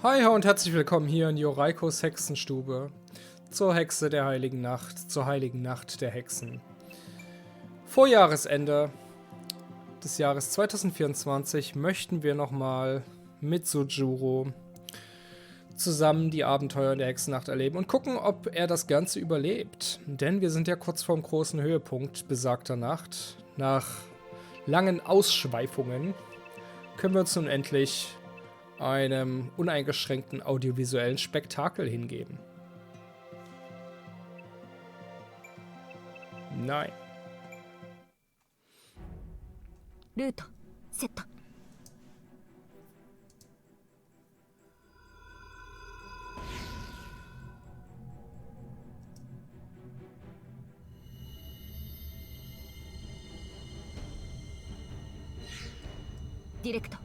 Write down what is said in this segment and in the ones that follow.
Hi und herzlich willkommen hier in Joraikos Hexenstube zur Hexe der Heiligen Nacht, zur Heiligen Nacht der Hexen. Vor Jahresende des Jahres 2024 möchten wir nochmal mit Soujuurou zusammen die Abenteuer in der Hexennacht erleben und gucken, ob er das Ganze überlebt. Denn wir sind ja kurz vorm großen Höhepunkt besagter Nacht. Nach langen Ausschweifungen können wir uns nun endlich einem uneingeschränkten audiovisuellen Spektakel hingeben. Nein. Route, set. Direct.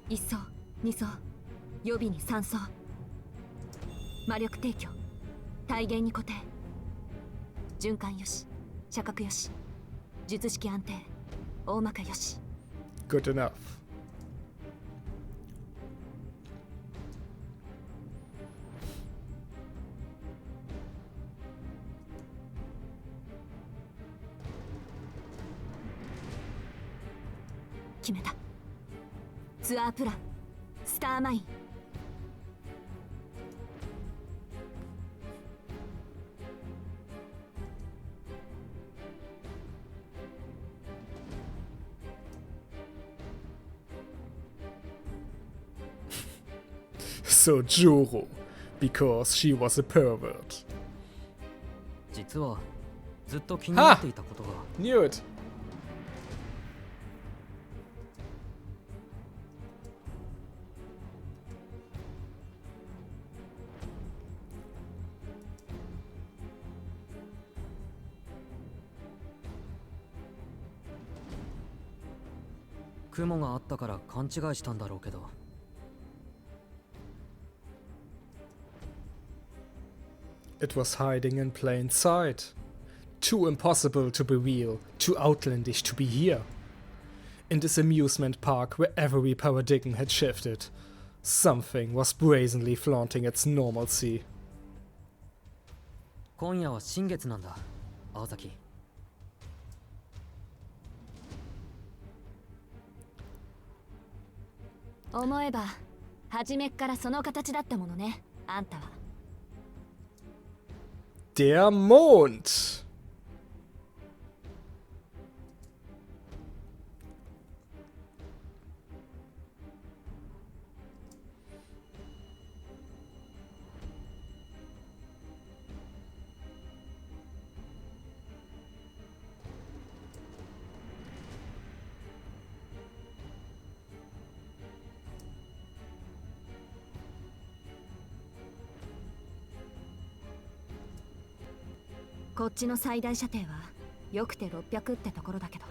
1層、2層、予備に3層。魔力提供、体現に固定。循環よし、射角よし、術式安定、大まかよし。Good enough.決めた。ツアープラン、スターマイン。Soujuurou, because she was a pervert. 実はずっと気になっていたことが。Knew it. 雲があったから勘違いしたんだろうけど。It was hiding in plain sight. Too impossible to be real, too outlandish to be here. In this amusement park where every paradigm had shifted, something was brazenly flaunting its normalcy. 今夜は新月なんだ、青崎。思えば初めっからその形だったものね、あんたは。Der Mond!「こっちの最大射程はよくて600ってところだけど。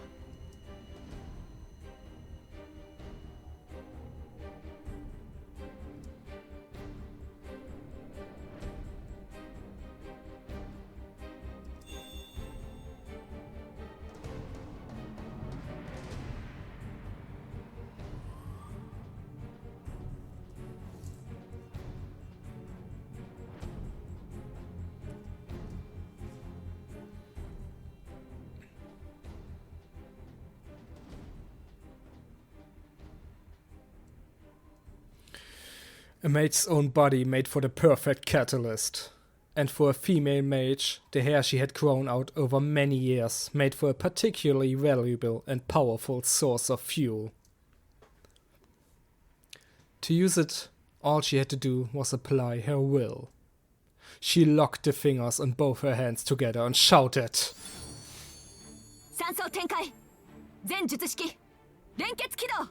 A mage's own body made for the perfect catalyst. And for a female mage, the hair she had grown out over many years made for a particularly valuable and powerful source of fuel. To use it, all she had to do was apply her will. She locked the fingers on both her hands together and shouted, 三層展開、全術式連結起動。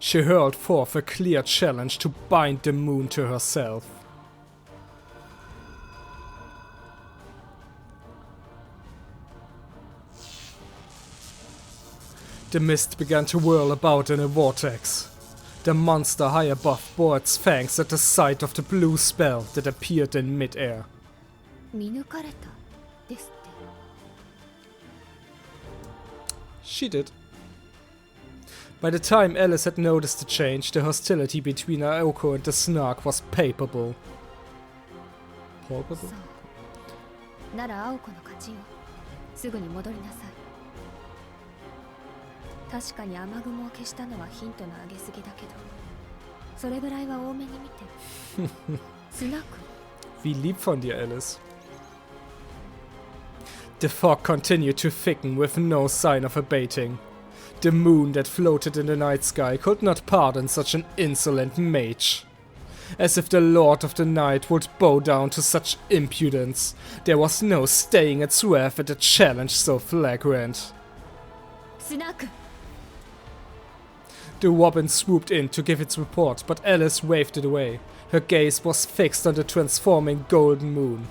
She hurled forth a clear challenge to bind the moon to herself. The mist began to whirl about in a vortex. The monster high above bore its fangs at the sight of the blue spell that appeared in mid-air. 見抜かれたですって。She did. By the time Alice had noticed the change, the hostility between Aoko and the snark was palpable. Palpable? そうなら青子の勝ちよ。すぐに戻りなさい。確かに雨雲を消したのはヒントの上げすぎだけど、それぐらいは多めに見て。スナック Wie lieb von dir, Alice. The fog continued to thicken with no sign of abating. The moon that floated in the night sky could not pardon such an insolent mage. As if the Lord of the Night would bow down to such impudence, there was no staying its wrath at a challenge so flagrant. スナック The robin swooped in to give its report, but Alice waved it away. Her gaze was fixed on the transforming golden moon.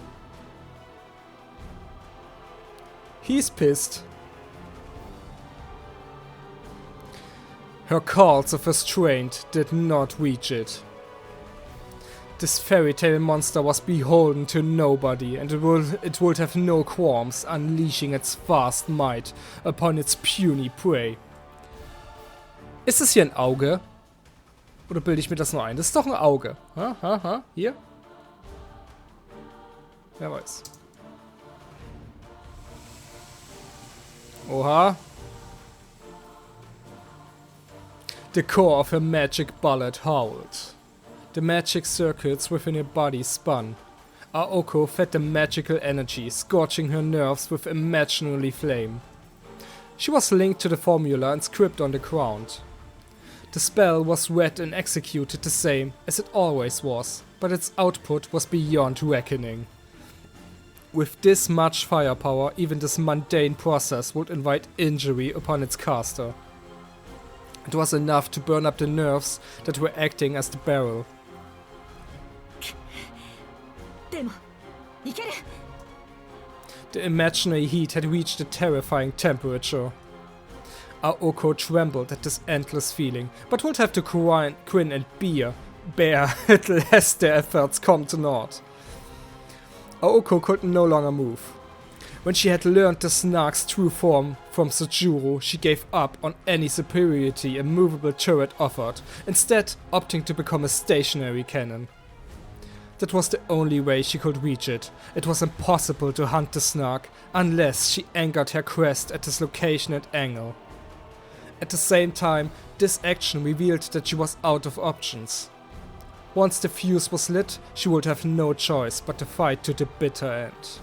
He's pissed. Her calls of restraint did not reach it. This fairy tale monster was beholden to nobody, and it would have no qualms unleashing its vast might upon its puny prey. Ist es hier ein Auge? Oder bilde ich mir das nur ein? Das ist doch ein Auge. Hier? Wer weiß. Oha. The core of her magic bullet howled. The magic circuits within her body spun. Aoko fed the magical energy, scorching her nerves with imaginary flame. She was linked to the formula and script on the ground. The spell was read and executed the same as it always was, but its output was beyond reckoning. With this much firepower, even this mundane process would invite injury upon its caster. It was enough to burn up the nerves that were acting as the barrel. でもいける The imaginary heat had reached a terrifying temperature. Aoko trembled at this endless feeling, but would have to grin and bear lest their efforts come to naught. Aoko could no longer move. When she had learned the snark's true form from Soujuurou, she gave up on any superiority a movable turret offered, instead opting to become a stationary cannon. That was the only way she could reach it. It was impossible to hunt the snark unless she anchored her crest at this location and angle. At the same time, this action revealed that she was out of options. Once the fuse was lit, she would have no choice but to fight to the bitter end.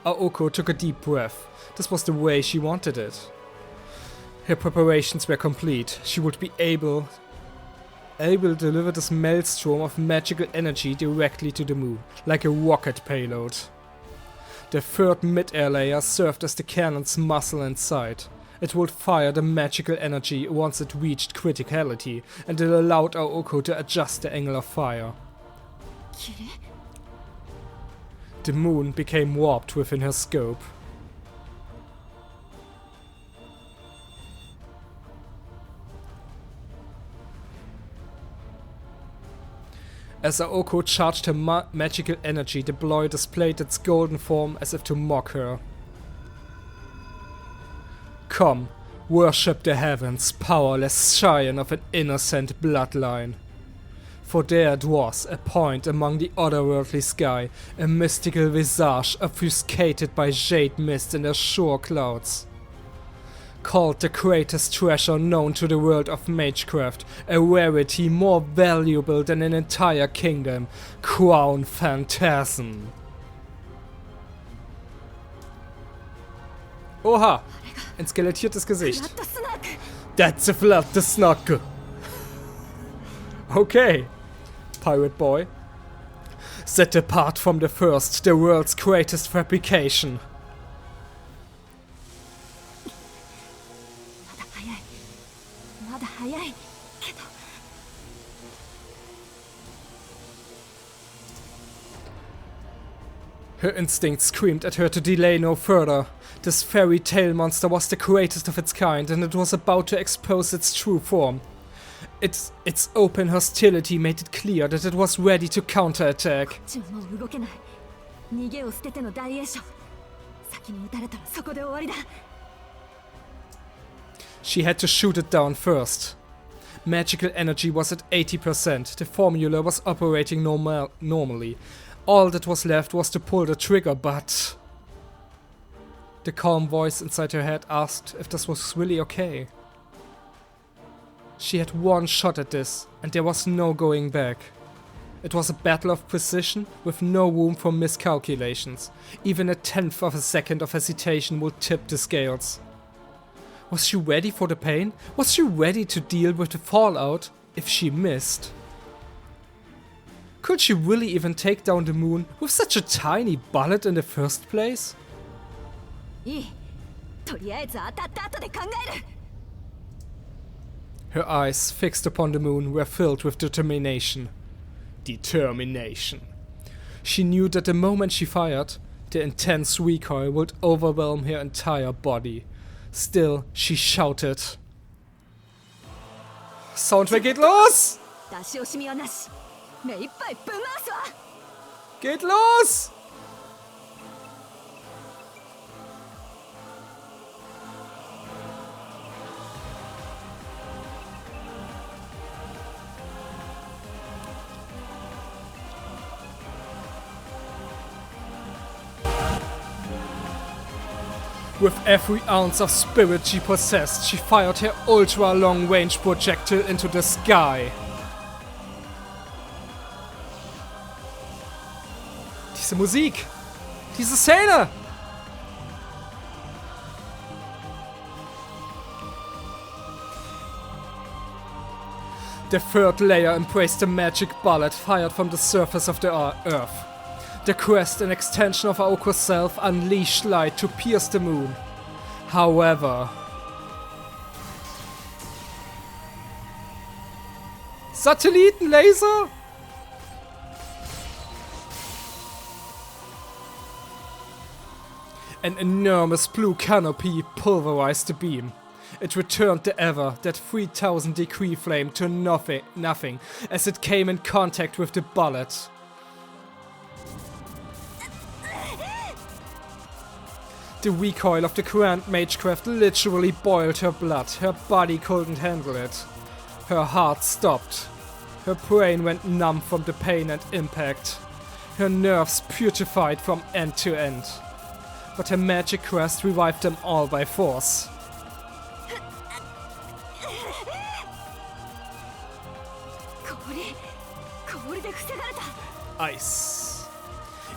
Aoko took a deep breath. This was the way she wanted it. Her preparations were complete. She would be able to deliver this maelstrom of magical energy directly to the moon, like a rocket payload. The third mid-air layer served as the cannon's muscle and sight. It would fire the magical energy once it reached criticality, and it allowed Aoko to adjust the angle of fire. きれ The moon became warped within her scope. As Aoko charged her magical energy, the boy displayed its golden form as if to mock her. Come, worship the heavens, powerless scion of an innocent bloodline. For there it was, a point among the otherworldly sky, a mystical visage obfuscated by jade mist and azure clouds. Called the greatest treasure known to the world of magecraft, a rarity more valuable than an entire kingdom, Crown Phantasm. Oha! Ein skelettiertes Gesicht. フラットスナック That's a flat the snark. Okay, pirate boy. Set apart from the first, the world's greatest fabrication. まだ早いけど Her instinct screamed at her to delay no further. This fairy tale monster was the greatest of its kind, and it was about to expose its true form. Its open hostility made it clear that it was ready to counterattack. こっちはもう動けない逃げを捨てての大栄翔先に撃たれたらそこで終わりだ She had to shoot it down first. Magical energy was at 80%. The formula was operating normally. All that was left was to pull the trigger, but... The calm voice inside her head asked if this was really okay. She had one shot at this, and there was no going back. It was a battle of precision, with no room for miscalculations. Even a tenth of a second of hesitation would tip the scales. Was she ready for the pain? Was she ready to deal with the fallout if she missed? Could she really even take down the moon with such a tiny bullet in the first place? いい。とりあえず当たった後で考える。 Her eyes, fixed upon the moon, were filled with determination. Determination. She knew that the moment she fired, the intense recoil would overwhelm her entire body. Still, she shouted. Soundtrack geht los! 出し惜しみはなし。目いっぱいぶん回すわ。 Geht los! With every ounce of spirit she possessed, she fired her ultra-long-range projectile into the sky. Diese Musik! Diese Szene! The third layer embraced the magic bullet fired from the surface of the earth. The crest, an extension of Aoko's self, unleashed light to pierce the moon. However... Satellitenlaser? An enormous blue canopy pulverized the beam. It returned that 3000 degree flame to nothing as it came in contact with the bullet. The recoil of the Grand Magecraft literally boiled her blood. Her body couldn't handle it. Her heart stopped. Her brain went numb from the pain and impact. Her nerves putrefied from end to end. But her magic crest revived them all by force. Ice.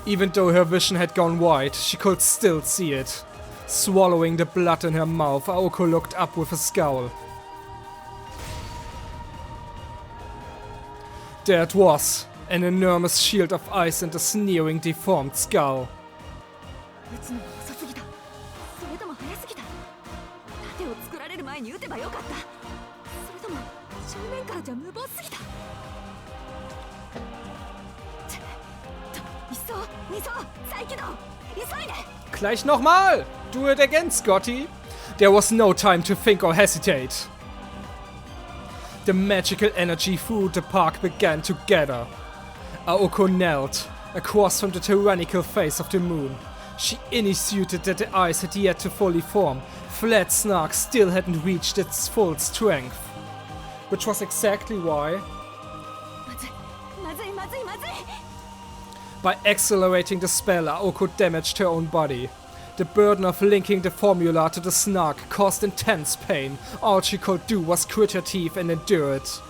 Even though her vision had gone wide, she could still see it. Swallowing the blood in her mouth, Aoko looked up with a scowl. There it was, an enormous shield of ice and a sneering, deformed skull. Gleich nochmal! Do it again, Scotty! There was no time to think or hesitate. The magical energy through the park began to gather. Aoko knelt, across from the tyrannical face of the moon. She intuited that the ice had yet to fully form. Flat Snark still hadn't reached its full strength. Which was exactly why... By accelerating the spell, Aoko damaged her own body. The burden of linking the formula to the Snark caused intense pain. All she could do was grit her teeth and endure it.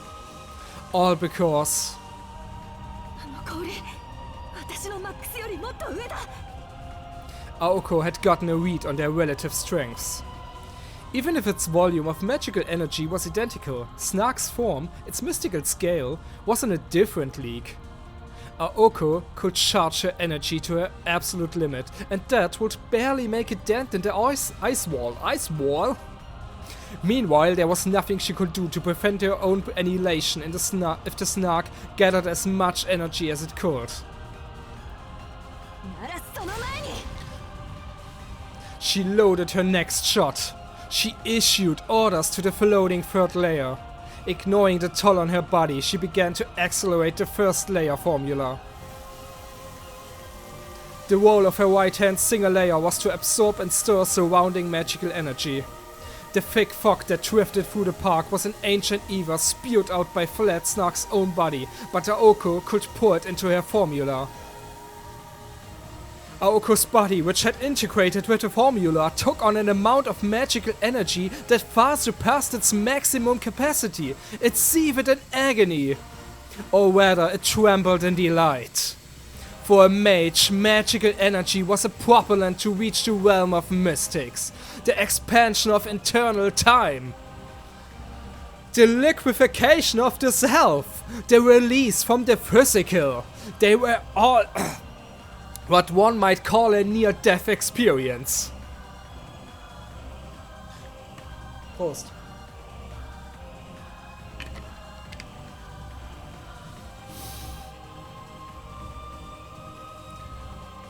All because... Aoko had gotten a read on their relative strengths. Even if its volume of magical energy was identical, Snark's form, its mystical scale, was in a different league. Aoko could charge her energy to her absolute limit, and that would barely make a dent in the ice wall. Meanwhile, there was nothing she could do to prevent her own annihilation if the Snark gathered as much energy as it could. She loaded her next shot. She issued orders to the floating third layer. Ignoring the toll on her body, she began to accelerate the first layer formula. The role of her right hand single layer was to absorb and stir surrounding magical energy. The thick fog that drifted through the park was an ancient ether spewed out by Flat Snark's own body, but Aoko could pour it into her formula. Aoko's body, which had integrated with the formula, took on an amount of magical energy that far surpassed its maximum capacity. It seethed in agony. Or rather, it trembled in delight. For a mage, magical energy was a propellant to reach the realm of mystics, the expansion of internal time, the liquefaction of the self, the release from the physical. They were all what one might call a near-death experience. Prost.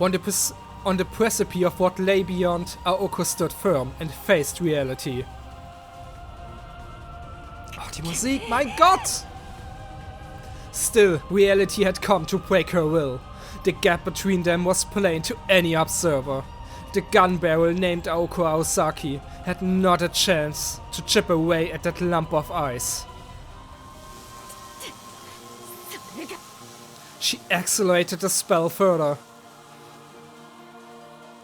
On the precipice of what lay beyond, Aoko stood firm and faced reality. Oh, die Musik, mein Gott! Still, reality had come to break her will. The gap between them was plain to any observer. The gun barrel named Aoko Aosaki had not a chance to chip away at that lump of ice. She accelerated the spell further.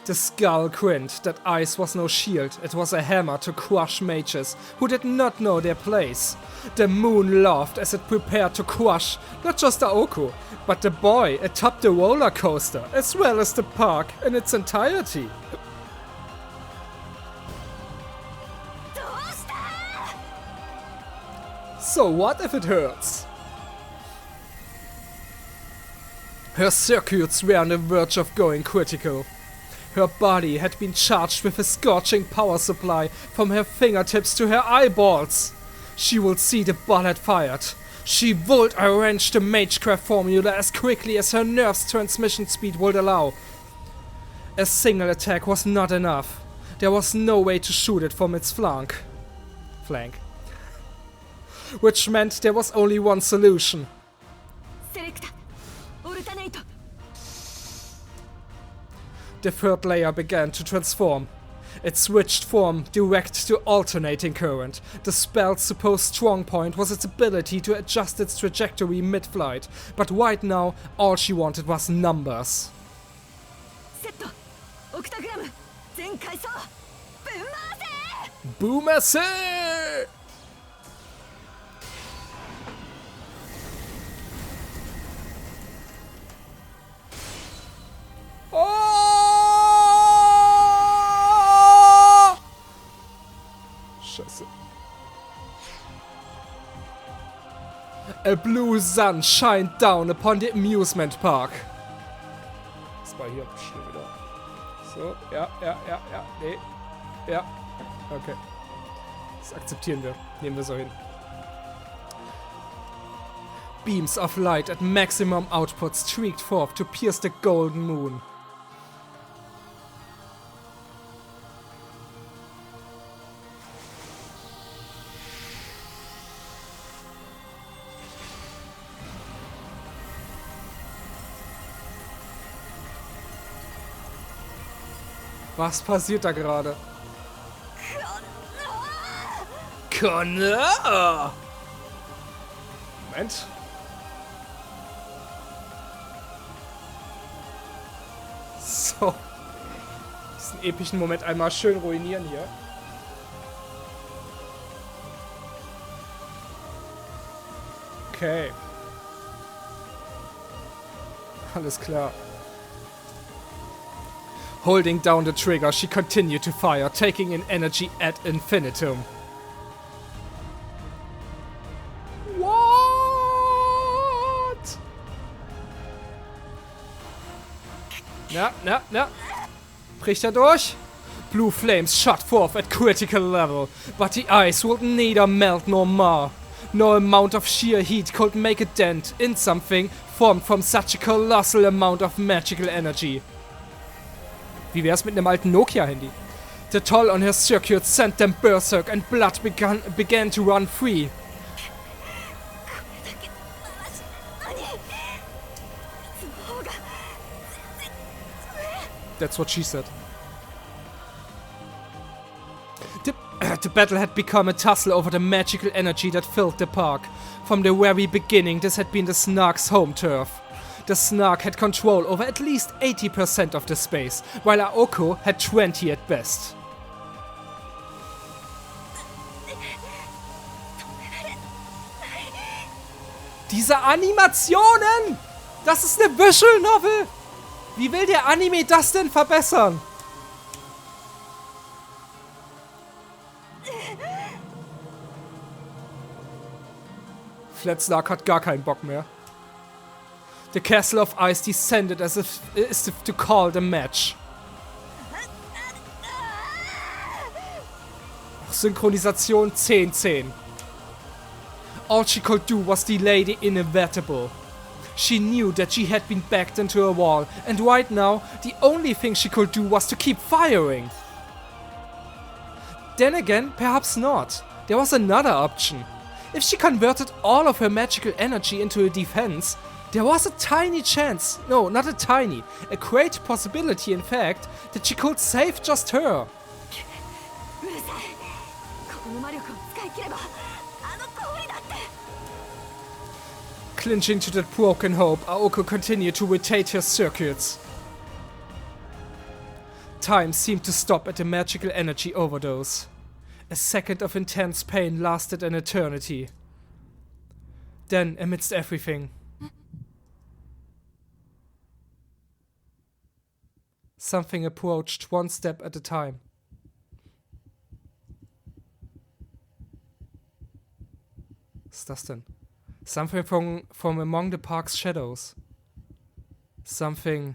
The skull grinned that ice was no shield, it was a hammer to crush mages who did not know their place. The moon laughed as it prepared to crush not just Aoko, but the boy atop the roller coaster, as well as the park in its entirety. So what if it hurts? Her circuits were on the verge of going critical. Her body had been charged with a scorching power supply from her fingertips to her eyeballs. She would see the bullet fired. She would arrange the Magecraft formula as quickly as her nerve's transmission speed would allow. A single attack was not enough. There was no way to shoot it from its flank. Which meant there was only one solution. The third layer began to transform. It switched from direct to alternating current. The spell's supposed strong point was its ability to adjust its trajectory mid-flight, but right now all she wanted was numbers. Boomase! Scheiße. A blue sun shined down upon the amusement park. Das war hier bestimmt wieder. So, ja, nee, ja, okay. Das akzeptieren wir. Nehmen wir so hin. Beams of light at maximum output streaked forth to pierce the golden moon. Was passiert da gerade? Connor! Moment. So. Diesen epischen Moment einmal schön ruinieren hier. Okay. Alles klar. Holding down the trigger, she continued to fire, taking in energy ad infinitum. What? Na. Bricht er durch? Blue flames shot forth at critical level, but the ice would neither melt nor mar. No amount of sheer heat could make a dent in something formed from such a colossal amount of magical energy. Wie wär's mit einem alten Nokia-Handy? The toll on her circuit sent them berserk and blood began to run free. That's what she said. The battle had become a tussle over the magical energy that filled the park. From the very beginning, this had been the Snark's home turf. The Snark had control over at least 80% of the space, while Aoko had 20 at best. Diese Animationen! Das ist eine Visual Novel! Wie will der Anime das denn verbessern? Flat Snark hat gar keinen Bock mehr. The castle of ice descended as if to call the match. Synchronisation 10-10. All she could do was delay the inevitable. She knew that she had been backed into a wall, and right now, the only thing she could do was to keep firing. Then again, perhaps not. There was another option. If she converted all of her magical energy into a defense, there was a tiny chance, no, not a tiny, a great possibility in fact, that she could save just her. Clinching to that broken hope, Aoko continued to rotate her circuits. Time seemed to stop at a magical energy overdose. A second of intense pain lasted an eternity. Then, amidst everything, something approached one step at a time. Was ist das denn? Something from among the park's shadows. Something.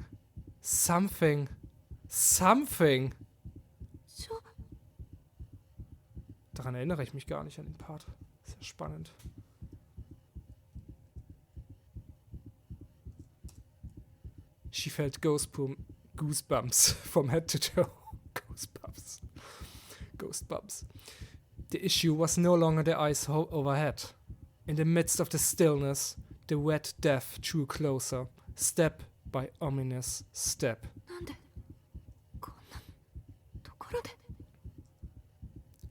Daran erinnere ich mich gar nicht an den Part. Sehr spannend. She felt goosebumps from head to toe. Goosebumps. The issue was no longer the ice overhead. In the midst of the stillness, the wet death drew closer, step by ominous step.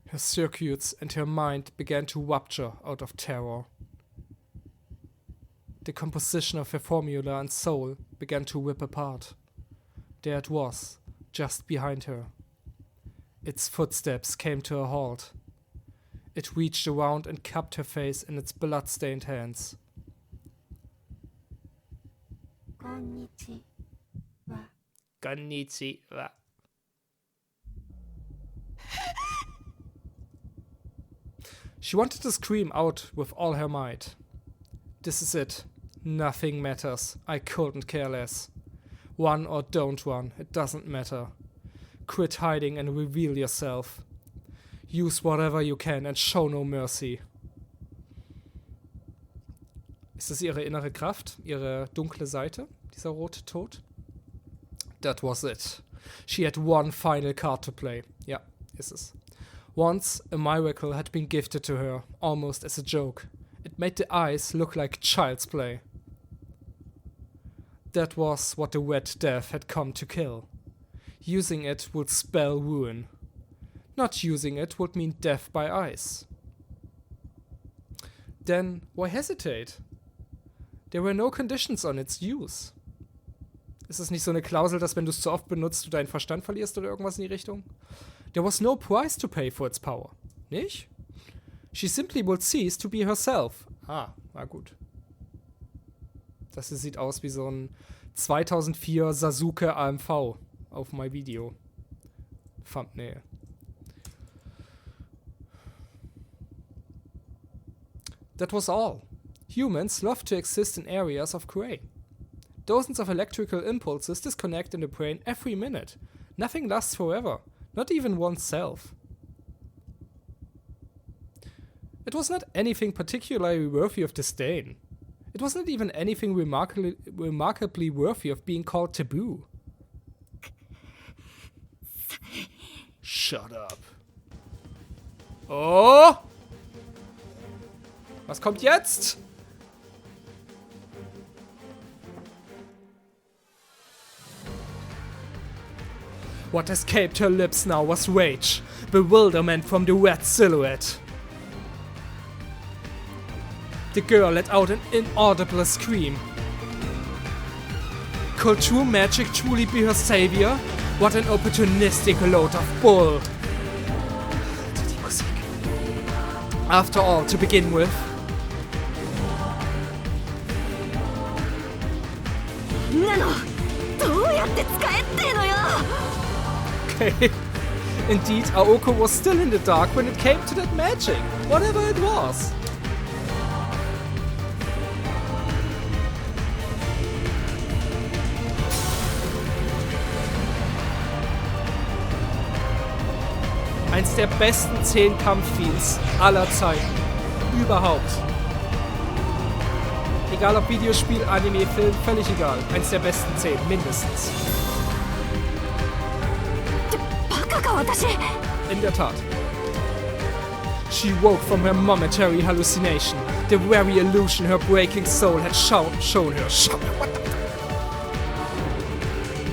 Her circuits and her mind began to rupture out of terror. The composition of her formula and soul began to rip apart. There it was, just behind her. Its footsteps came to a halt. It reached around and cupped her face in its blood-stained hands. Konnichiwa. She wanted to scream out with all her might. This is it. Nothing matters. I couldn't care less. Run or don't run, it doesn't matter. Quit hiding and reveal yourself. Use whatever you can and show no mercy. Ist das ihre innere Kraft? Ihre dunkle Seite? Dieser rote Tod? That was it. She had one final card to play. Ja, ist es. Once, a miracle had been gifted to her, almost as a joke. It made the ice look like child's play. That was what the wet death had come to kill. Using it would spell ruin. Not using it would mean death by ice. Then, why hesitate? There were no conditions on its use. Ist es nicht so eine Klausel, dass wenn du es zu oft benutzt, du deinen Verstand verlierst oder irgendwas in die Richtung? There was no price to pay for its power. Nicht? She simply would cease to be herself. Ah, na gut. Das hier sieht aus wie so ein 2004 Sasuke AMV auf My Video. Thumbnail. That was all. Humans love to exist in areas of gray. Dozens of electrical impulses disconnect in the brain every minute. Nothing lasts forever, not even oneself. It was not anything particularly worthy of disdain. It was not even anything remarkably worthy of being called taboo. Shut up. Oh! Was kommt jetzt? What escaped her lips now was rage, bewilderment from the wet silhouette. The girl let out an inaudible scream. Could true magic truly be her savior? What an opportunistic load of bull! After all, to begin with, okay. Indeed, Aoko was still in the dark when it came to that magic, whatever it was. Eins der besten 10 Kampfthemes aller Zeiten. Überhaupt. Egal ob Videospiel, Anime, Film, völlig egal. Eins der besten 10, mindestens. In der Tat. She woke from her momentary hallucination. The very illusion her breaking soul had shown her.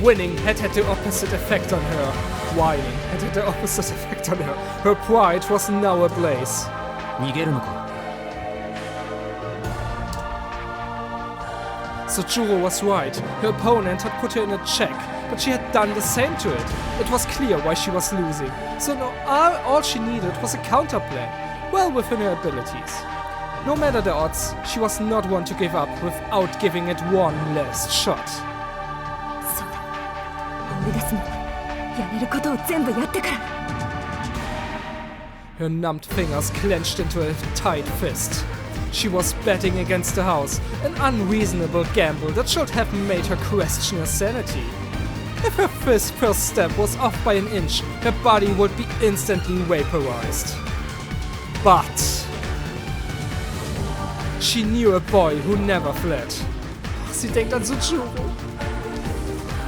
Winning had the opposite effect on her. Whining had the opposite effect on her. Her pride was now ablaze. 逃げるのか Soujuurou was right. Her opponent had put her in a check, but she had done the same to it. It was clear why she was losing, so all she needed was a counterplay, well within her abilities. No matter the odds, she was not one to give up without giving it one last shot. Her numbed fingers clenched into a tight fist. She was betting against the house, an unreasonable gamble that should have made her question her sanity. If her first step was off by an inch, her body would be instantly vaporized. But she knew a boy who never fled. Sie denkt an Soujuurou.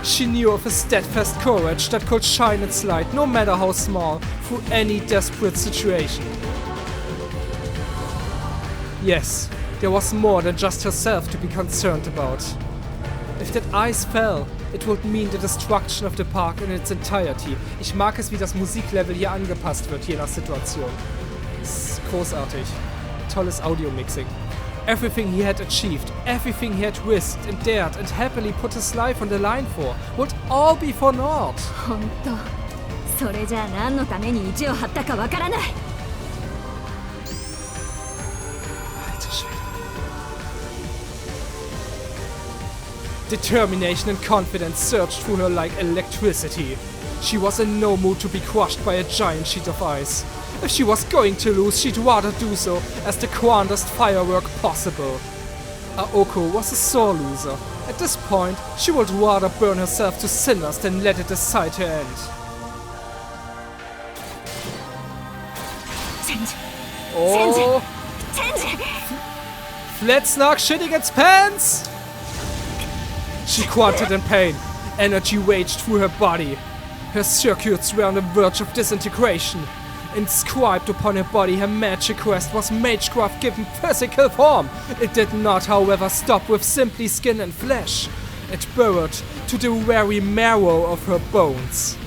She knew of a steadfast courage that could shine its light, no matter how small, through any desperate situation. Yes, there was more than just herself to be concerned about. If that ice fell, it would mean the destruction of the park in its entirety. Ich mag es, wie das Musiklevel hier angepasst wird, je nach Situation. Das ist großartig. Tolles Audio-Mixing. Everything he had achieved, everything he had risked and dared and happily put his life on the line for, would all be for naught. Determination and confidence surged through her like electricity. She was in no mood to be crushed by a giant sheet of ice. If she was going to lose, she'd rather do so as the grandest firework possible. Aoko was a sore loser. At this point, she would rather burn herself to cinders than let it decide her end. Oh! Fletsnark shitting its pants! She grunted in pain. Energy raged through her body. Her circuits were on the verge of disintegration. Inscribed upon her body, her magic quest was magecraft given physical form. It did not, however, stop with simply skin and flesh. It burrowed to the very marrow of her bones.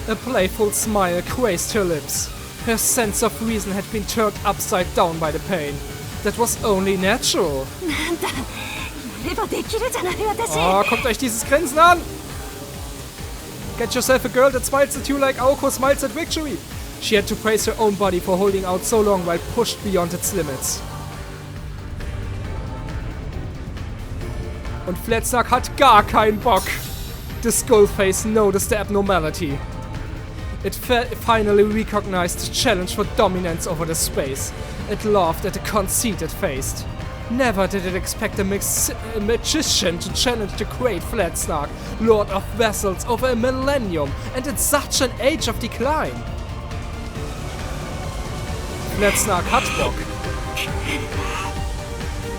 A playful smile graced her lips. Her sense of reason had been turned upside down by the pain. That was only natural. Oh, kommt euch dieses Grinsen an! Get yourself a girl that smiles at you like Aoko smiles at victory. She had to praise her own body for holding out so long while pushed beyond its limits. Und Fletsnark hat gar keinen Bock. The Skullface noticed the abnormality. It finally recognized the challenge for dominance over the space. It laughed at the conceit it faced. Never did it expect a magician to challenge the great Fletsnark, lord of vessels over a millennium, and at such an age of decline. Fletsnark hat Bock.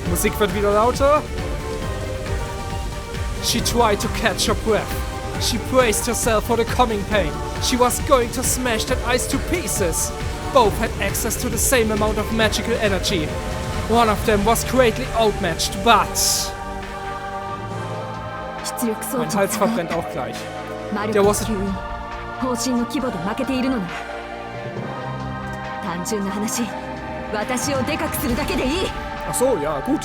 Musik wird wieder lauter. She tried to catch her breath. She braced herself for the coming pain. She was going to smash that ice to pieces. Both had access to the same amount of magical energy. One of them was greatly outmatched, but... 出力装 Mein 置 Hals verbrennt auch gleich. 魔力 Der was... 吸引方針の規模で負けているのなら単純な話私をでかくするだけでいい Ach so, ja, gut.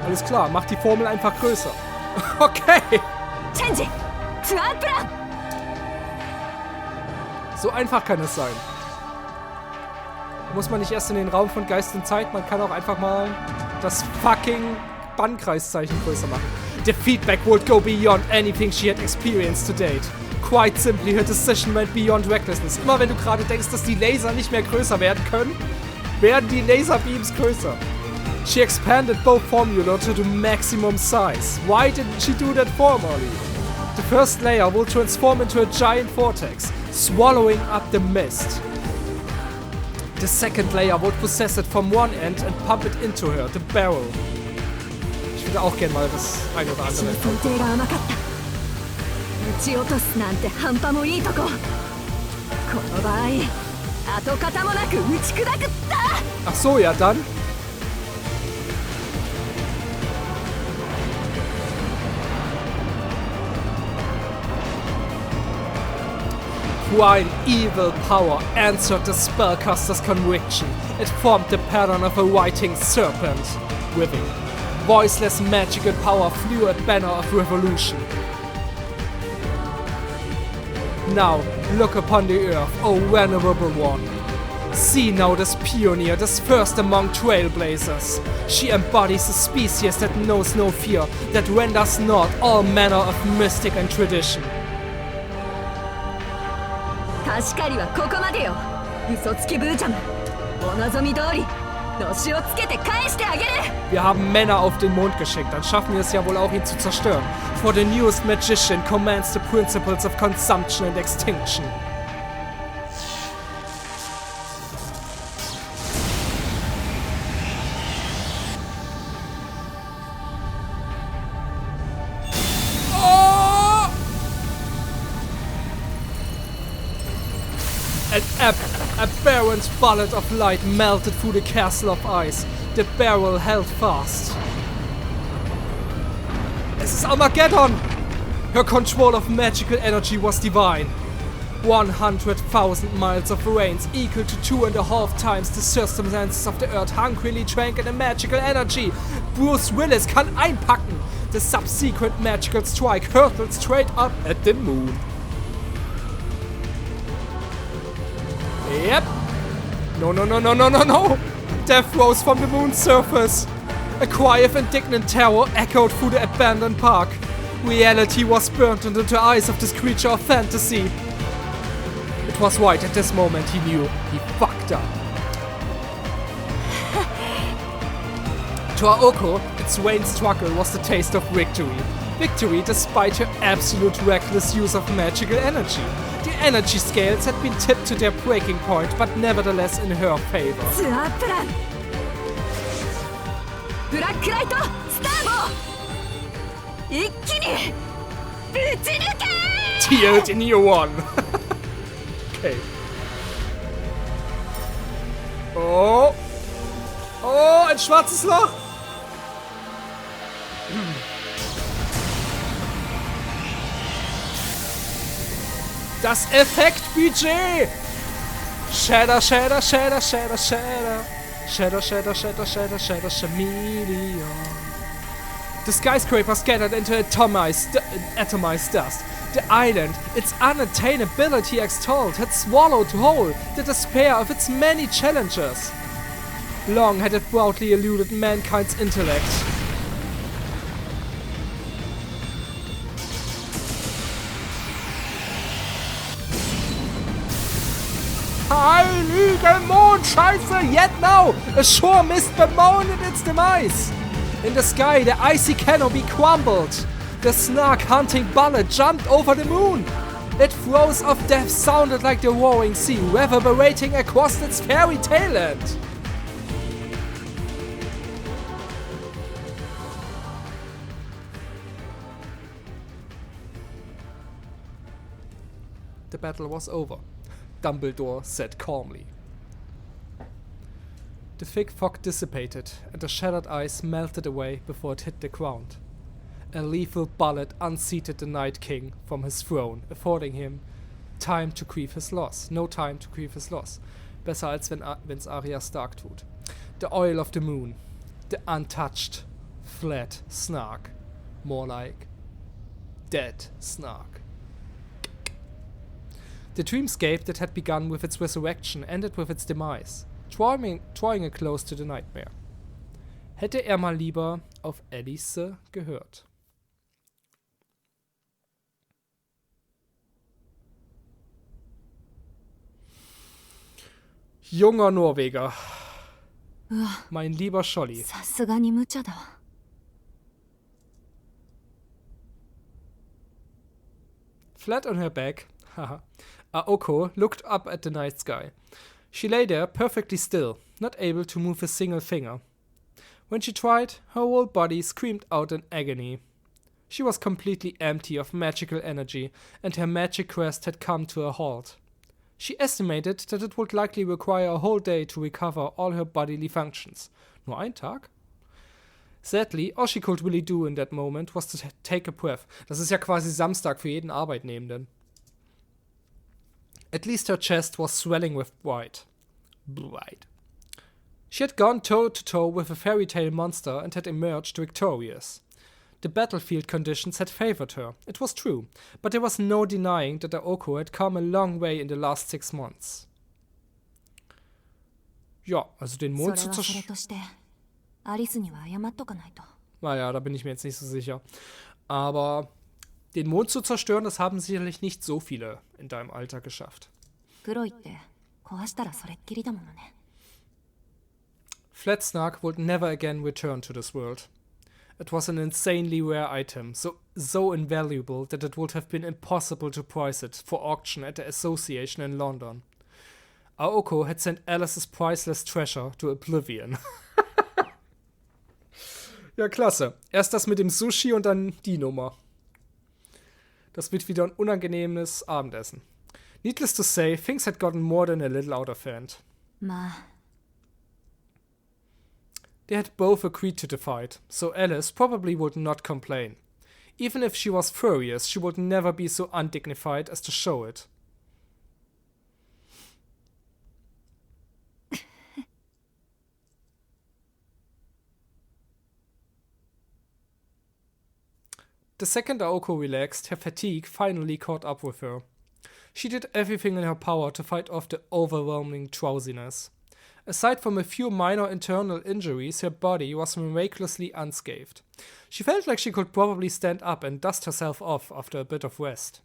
Alles klar, mach die Formel einfach größer. Okay. チェンジツアープラン So einfach kann es sein. Muss man nicht erst in den Raum von Geist und Zeit, man kann auch einfach mal das fucking Bannkreiszeichen größer machen. The feedback would go beyond anything she had experienced to date. Quite simply, her decision went beyond recklessness. Immer wenn du gerade denkst, dass die Laser nicht mehr größer werden können, werden die Laserbeams größer. She expanded both formula to the maximum size. Why didn't she do that formerly? The first layer will transform into a giant vortex, swallowing up the mist. The second layer would possess it from one end and pump it into her, the barrel. Ich würde auch gerne mal das eine oder 私の andere. 想定が甘かった撃ち落とすなんて半端もいいとここの場合跡形もなく打ち砕くった Ach so, ja dann. One evil power answered the spellcaster's conviction. It formed the pattern of a writing serpent. Withing. Voiceless magical power flew a banner of revolution. Now, look upon the earth, O venerable one. See now this pioneer, this first among trailblazers. She embodies a species that knows no fear, that renders not all manner of mystic and tradition. 確かにはここまでよ嘘つきブーちゃんお望み通りのしをつけて返してあげる Wir haben Männer auf den Mond geschickt, dann schaffen wir es ja wohl auch, ihn zu zerstören. For the newest magician commands the principles of consumption and extinction. Oh! An aberrant bullet of light melted through the castle of ice. The barrel held fast. Es ist Armageddon! Her control of magical energy was divine. 100,000 miles of rains equal to 2.5 times the circumstances of the earth hungrily drank in a magical energy. Bruce Willis kann einpacken. The subsequent magical strike hurtled straight up at the moon. Yep. No, no, no, no, no, no, no. Death rose from the moon's surface. A cry of indignant terror echoed through the abandoned park. Reality was burnt into the eyes of this creature of fantasy. It was right at this moment he knew he fucked up. To Aoko, its vain struggle was the taste of victory. Victory despite her absolute reckless use of magical energy. The energy scales had been tipped to their breaking point, but nevertheless in her favor. ツアープランブラックライトスターボ一気にぶち抜け Tilt in you one. Okay. Oh. Oh, ein schwarzes Loch. Das Effektbudget. Shatter, shatter, shatter, shatter, shatter. Shatter, shatter, shatter, shatter, shatter, chameleon. The skyscraper scattered into atomized dust. The island, its unattainability extolled, had swallowed whole the despair of its many challengers. Long had it proudly eluded mankind's intellect. Heilige Mondscheiße! Yet now, a sure mist bemoaned its demise. In the sky, the icy canopy crumbled. The snark-hunting bullet jumped over the moon. Its throes of death sounded like the roaring sea reverberating across its fairy tale end. The battle was over, Dumbledore said calmly. The thick fog dissipated, and the shattered ice melted away before it hit the ground. A lethal bullet unseated the Night King from his throne, affording him time to grieve his loss. No time to grieve his loss. Besser als wenn's Arya Stark tut. The oil of the moon. The untouched, flat snark. More like dead snark. The dreamscape that had begun with its resurrection ended with its demise, drawing a close to the nightmare. Hätte er mal lieber auf Alice gehört. Junger Norweger. Mein lieber Scholli. さすがに無茶だわ。Flat on her back, Aoko looked up at the night sky. She lay there perfectly still, not able to move a single finger. When she tried, her whole body screamed out in agony. She was completely empty of magical energy, and her magic quest had come to a halt. She estimated that it would likely require a whole day to recover all her bodily functions. Nur ein Tag? Sadly, all she could really do in that moment was to take a breath. Das ist ja quasi Samstag für jeden Arbeitnehmenden. At least her chest was swelling with pride. She had gone toe-to-toe with a fairy tale monster and had emerged victorious. The battlefield conditions had favored her, it was true, but there was no denying that Aoko had come a long way in the last 6 months. Ja, also den Mond zu zerstören. Naja, da bin ich mir jetzt nicht so sicher. Aber den Mond zu zerstören, das haben sicherlich nicht so viele in deinem Alter geschafft. Flat Snark would never again return to this world. It was an insanely rare item, so invaluable that it would have been impossible to price it for auction at the association in London. Aoko had sent Alice's priceless treasure to oblivion. Ja, klasse. Erst das mit dem Sushi und dann die Nummer. Das wird wieder ein unangenehmes Abendessen. Needless to say, things had gotten more than a little out of hand. They had both agreed to the fight, so Alice probably would not complain. Even if she was furious, she would never be so undignified as to show it. The second Aoko relaxed, her fatigue finally caught up with her. She did everything in her power to fight off the overwhelming drowsiness. Aside from a few minor internal injuries, her body was miraculously unscathed. She felt like she could probably stand up and dust herself off after a bit of rest.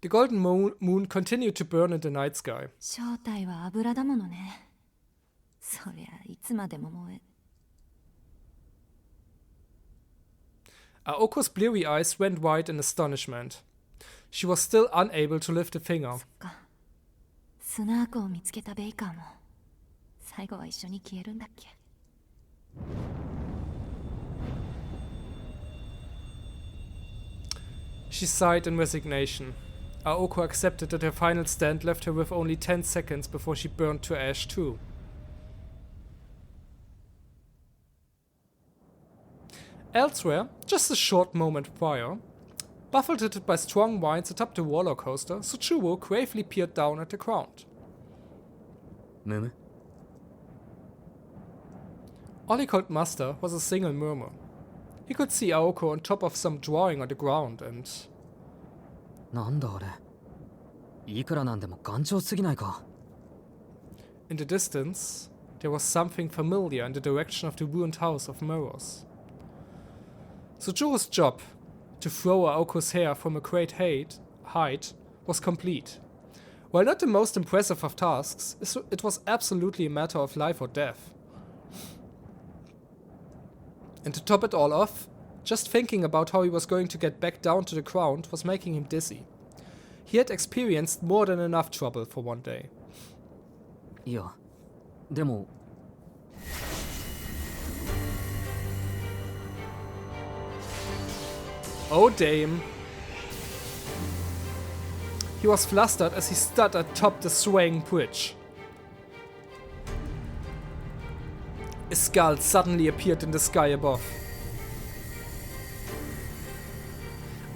The golden moon continued to burn in the night sky. Aoko's bleary eyes went wide in astonishment. She was still unable to lift a finger. She sighed in resignation. Aoko accepted that her final stand left her with only 10 seconds before she burned to ash too. Elsewhere, just a short moment prior, buffeted by strong winds atop the roller coaster, Soujuurou gravely peered down at the ground. All he could muster was a single murmur. He could see Aoko on top of some drawing on the ground and... In the distance, there was something familiar in the direction of the ruined house of mirrors. Soujuurou's job, to throw Aoko's hair from a great height, was complete. While not the most impressive of tasks, it was absolutely a matter of life or death. And to top it all off, just thinking about how he was going to get back down to the ground was making him dizzy. He had experienced more than enough trouble for one day. Oh, dame. He was flustered as he stood atop the swaying bridge. A skull suddenly appeared in the sky above.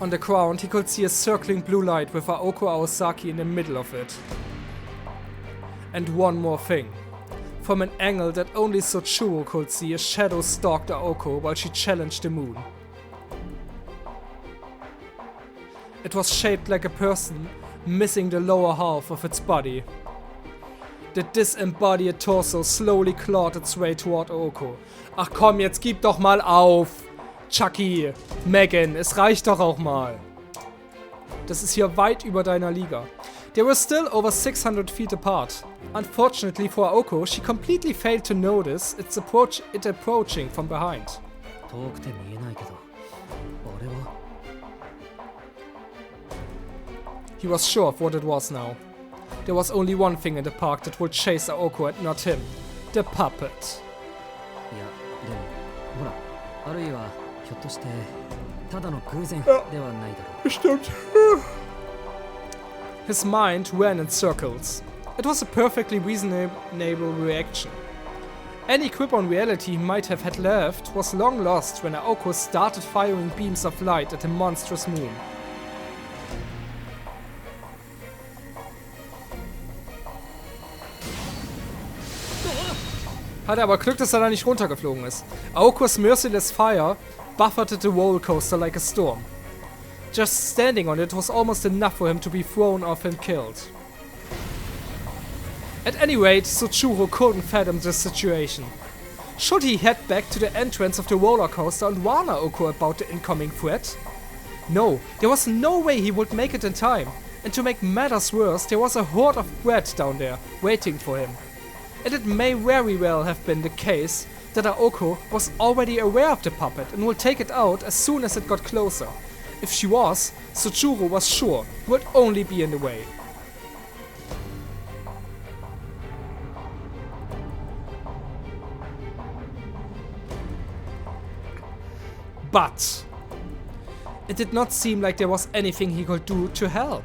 On the ground, he could see a circling blue light with Aoko Aosaki in the middle of it. And one more thing. From an angle that only Soujuurou could see, a shadow stalked Aoko while she challenged the moon. It was shaped like a person, missing the lower half of its body. The disembodied torso slowly clawed its way toward Aoko. Ach komm, jetzt gib doch mal auf! Chucky, Megan, es reicht doch auch mal. Das ist hier weit über deiner Liga. They were still over 600 feet apart. Unfortunately for Aoko, she completely failed to notice it approaching from behind. He was sure of what it was now. There was only one thing in the park that would chase Aoko and not him. The puppet. Bestimmt. His mind ran in circles. It was a perfectly reasonable reaction. Any grip on reality he might have had left was long lost when Aoko started firing beams of light at the monstrous moon. Hatte aber Glück, dass er da nicht runtergeflogen ist. Aokos merciless fire buffeted the roller coaster like a storm. Just standing on it was almost enough for him to be thrown off and killed. At any rate, Soujuurou couldn't fathom the situation. Should he head back to the entrance of the roller coaster and warn Aoko about the incoming threat? No, there was no way he would make it in time. And to make matters worse, there was a horde of brat down there, waiting for him. And it may very well have been the case that Aoko was already aware of the puppet and would take it out as soon as it got closer. If she was, Soujuurou was sure he would only be in the way. But it did not seem like there was anything he could do to help.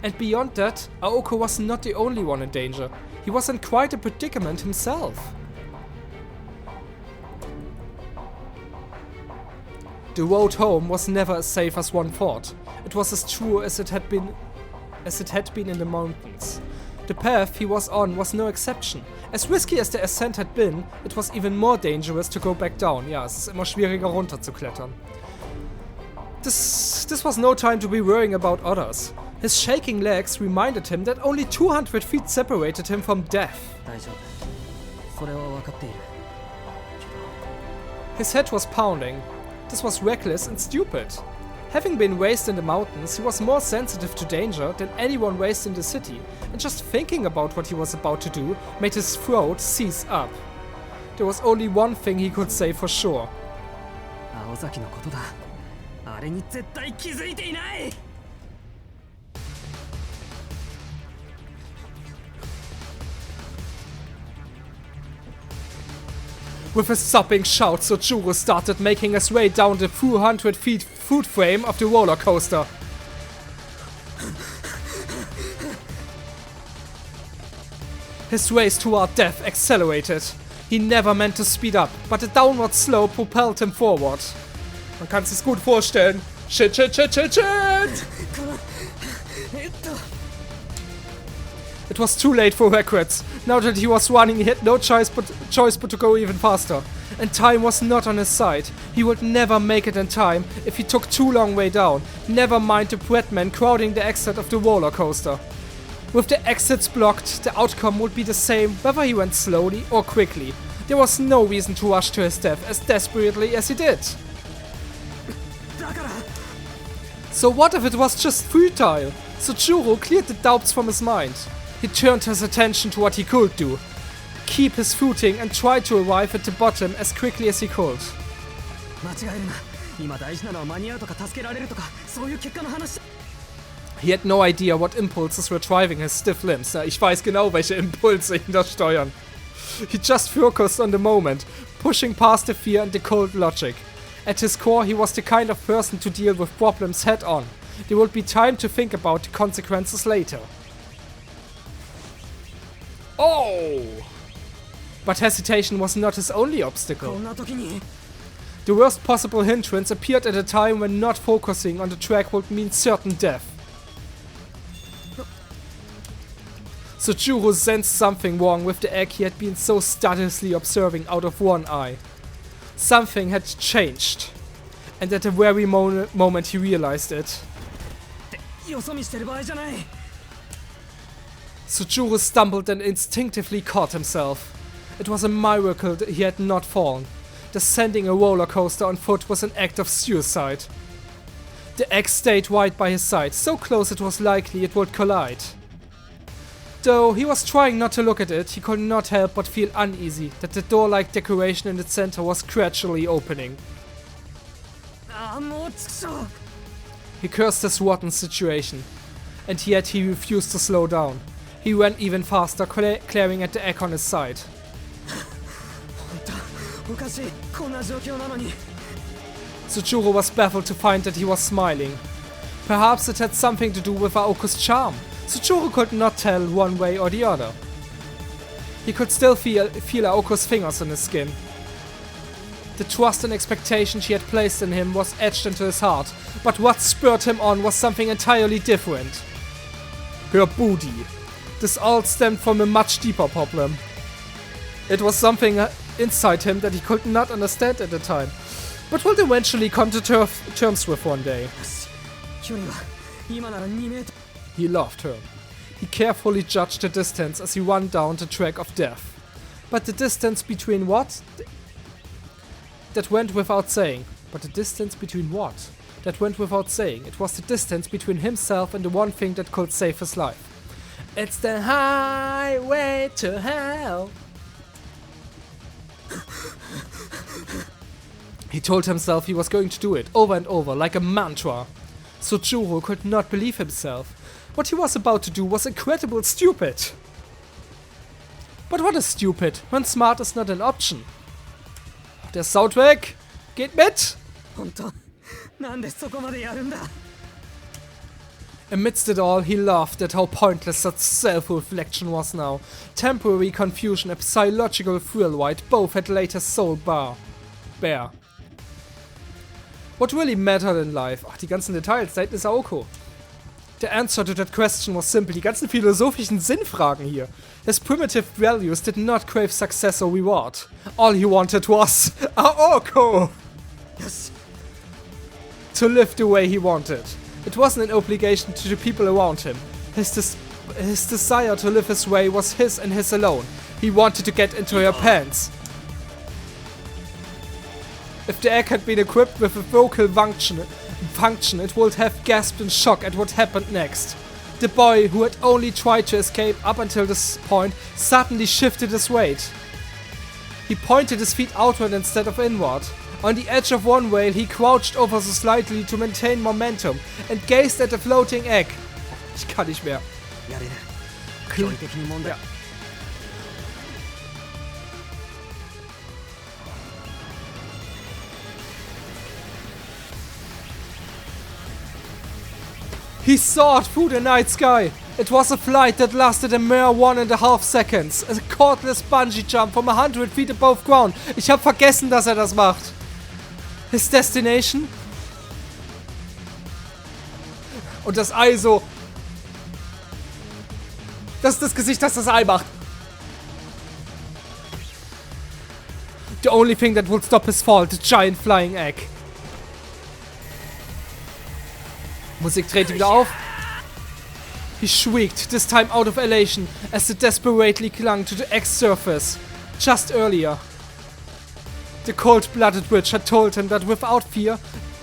And beyond that, Aoko was not the only one in danger. He was in quite a predicament himself. The road home was never as safe as one thought. It was as true as it had been in the mountains. The path he was on was no exception. As risky as the ascent had been, it was even more dangerous to go back down. Ja, es ist immer schwieriger runterzuklettern. This was no time to be worrying about others. His shaking legs reminded him that only 200 feet separated him from death. His head was pounding. This was reckless and stupid. Having been raised in the mountains, he was more sensitive to danger than anyone raised in the city, and just thinking about what he was about to do made his throat seize up. There was only one thing he could say for sure. With a sobbing shout, Soujuurou started making his way down the 200 feet foot frame of the roller coaster. His race toward death accelerated. He never meant to speed up, but the downward slope propelled him forward. Man kann sich's gut vorstellen. Shit, shit, shit, shit, shit! It was too late for regrets. Now that he was running, he had no choice but to go even faster. And time was not on his side. He would never make it in time if he took too long way down. Never mind the breadmen crowding the exit of the roller coaster. With the exits blocked, the outcome would be the same whether he went slowly or quickly. There was no reason to rush to his death as desperately as he did. So what if it was just futile? Soujuurou cleared the doubts from his mind. He turned his attention to what he could do. Keep his footing and try to arrive at the bottom as quickly as he could. He had no idea what impulses were driving his stiff limbs. Ich weiß genau, welche Impulse ihn da steuern. He just focused on the moment, pushing past the fear and the cold logic. At his core, he was the kind of person to deal with problems head on. there would be time to think about the consequences later. Oh! But hesitation was not his only obstacle. The worst possible hindrance appeared at a time when not focusing on the track would mean certain death. Soujuurou sensed something wrong with the egg he had been so studiously observing out of one eye. Something had changed. And at the very moment he realized it. Soujuurou stumbled and instinctively caught himself. It was a miracle that he had not fallen. Descending a roller coaster on foot was an act of suicide. The egg stayed right by his side, so close it was likely it would collide. Though he was trying not to look at it, he could not help but feel uneasy that the door-like decoration in its center was gradually opening. He cursed his rotten situation, and yet he refused to slow down. He ran even faster, glaring at the egg on his side. Soujuurou was baffled to find that he was smiling. Perhaps it had something to do with Aoko's charm. Soujuurou could not tell one way or the other. He could still feel Aoko's fingers on his skin. The trust and expectation she had placed in him was etched into his heart, but what spurred him on was something entirely different. Her booty. This all stemmed from a much deeper problem. It was something inside him that he could not understand at the time, but would eventually come to terms with one day. He loved her. He carefully judged the distance as he ran down the track of death. But the distance between what? That went without saying. But the distance between what? That went without saying. It was the distance between himself and the one thing that could save his life. It's the highway to hell. He told himself he was going to do it over and over like a mantra. Soujuurou could not believe himself. What he was about to do was incredibly stupid. But what is stupid when smart is not an option? Der Soundtrack geht mit! Amidst it all, he laughed at how pointless such self-reflection was now. Temporary confusion and psychological thrill-ride both had laid his soul bare. What really mattered in life? Ach, die ganzen Details, seit ist Aoko. The answer to that question was simple. Die ganzen philosophischen Sinnfragen hier. His primitive values did not crave success or reward. All he wanted was Aoko! Yes. To live the way he wanted. It wasn't an obligation to the people around him. His desire to live his way was his and his alone. He wanted to get into her pants. If the egg had been equipped with a vocal function, it would have gasped in shock at what happened next. The boy, who had only tried to escape up until this point, suddenly shifted his weight. He pointed his feet outward instead of inward. On the edge of one rail, he crouched over so slightly to maintain momentum and gazed at the floating egg. Ich kann nicht mehr. Ja. He soared through the night sky. It was a flight that lasted a mere 1.5 seconds. A cordless bungee jump from 100 feet above ground. Ich hab vergessen, dass er das macht. His destination? Und das Ei so. Das ist das Gesicht, das das Ei macht. The only thing that would stop his fall, the giant flying egg. Musik drehte wieder auf. He shrieked, this time out of elation, as it desperately clung to the egg's surface. Just earlier, the cold-blooded witch had told him that without fear,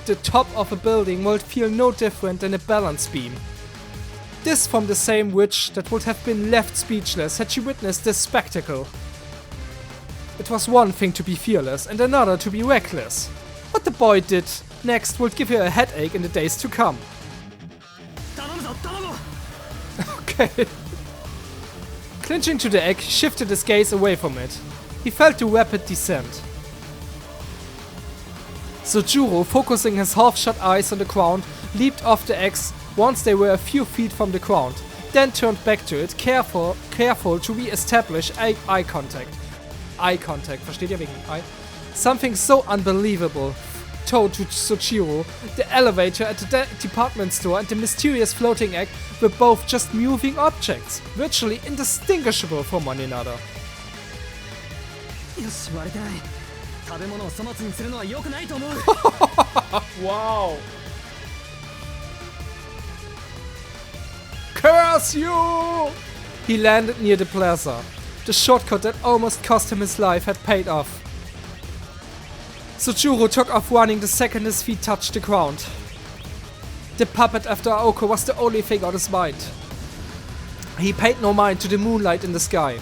the top of a building would feel no different than a balance beam. This from the same witch that would have been left speechless had she witnessed this spectacle. It was one thing to be fearless and another to be reckless. What the boy did next would give her a headache in the days to come. Okay. Clinching to the egg, he shifted his gaze away from it. He felt the rapid descent. Soujuurou, focusing his half-shut eyes on the ground, leaped off the axe once they were a few feet from the ground, then turned back to it, careful to re-establish eye contact. Eye contact, versteht ihr wegen Eye? Something so unbelievable told to Soujuurou. The elevator at the department store and the mysterious floating egg were both just moving objects, virtually indistinguishable from one another. よし割れてない。食べ物を粗末にするのは良くないと思う。Wow! Curse you! He landed near the plaza. The shortcut that almost cost him his life had paid off. Soujuurou took off running the second his feet touched the ground. The puppet after Aoko was the only thing on his mind. He paid no mind to the moonlight in the sky.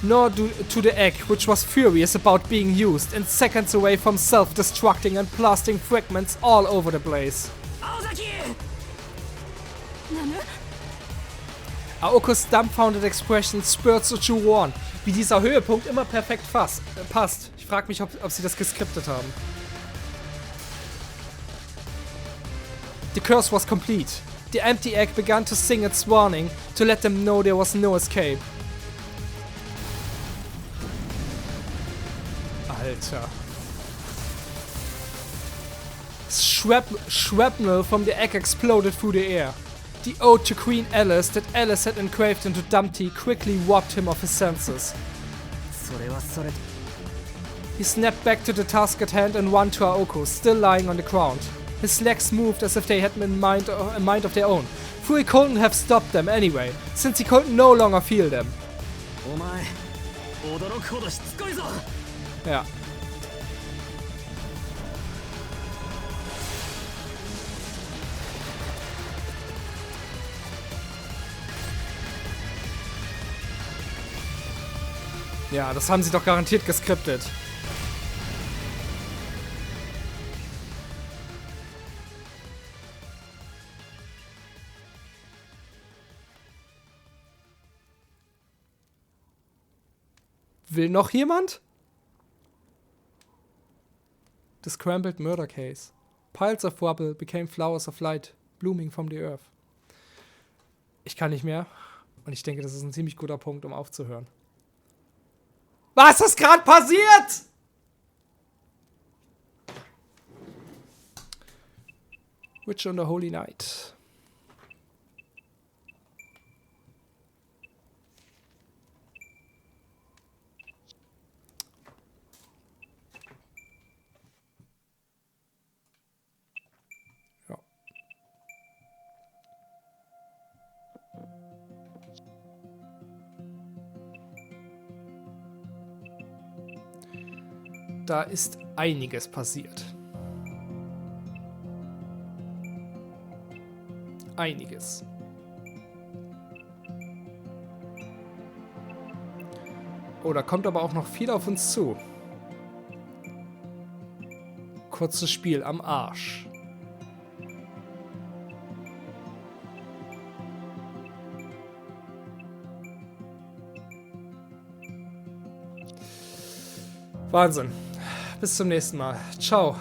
Nor to the egg, which was furious about being used and seconds away from self-destructing and blasting fragments all over the place. Aokos dumbfounded expression spurred Soujuurou on, wie dieser Höhepunkt immer perfekt passt. Ich frage mich, ob sie das geskriptet haben. The curse was complete. The empty egg began to sing its warning to let them know there was no escape. Alter. Shrapnel from the egg exploded through the air. The ode to Queen Alice that Alice had engraved into Dumpty quickly robbed him of his senses. He snapped back to the task at hand and ran to Aoko, still lying on the ground. His legs moved as if they had a mind of their own, though he couldn't have stopped them anyway, since he could no longer feel them. Ja. Ja, das haben sie doch garantiert geskriptet. Will noch jemand? The scrambled murder case. Piles of rubble became flowers of light, blooming from the earth. Ich kann nicht mehr. Und ich denke, das ist ein ziemlich guter Punkt, um aufzuhören. Was ist gerade passiert? Witch on the Holy Night. Ja. Da ist einiges passiert. Einiges. Oh, da kommt aber auch noch viel auf uns zu. Kurzes Spiel am Arsch. Wahnsinn. Bis zum nächsten Mal. Ciao.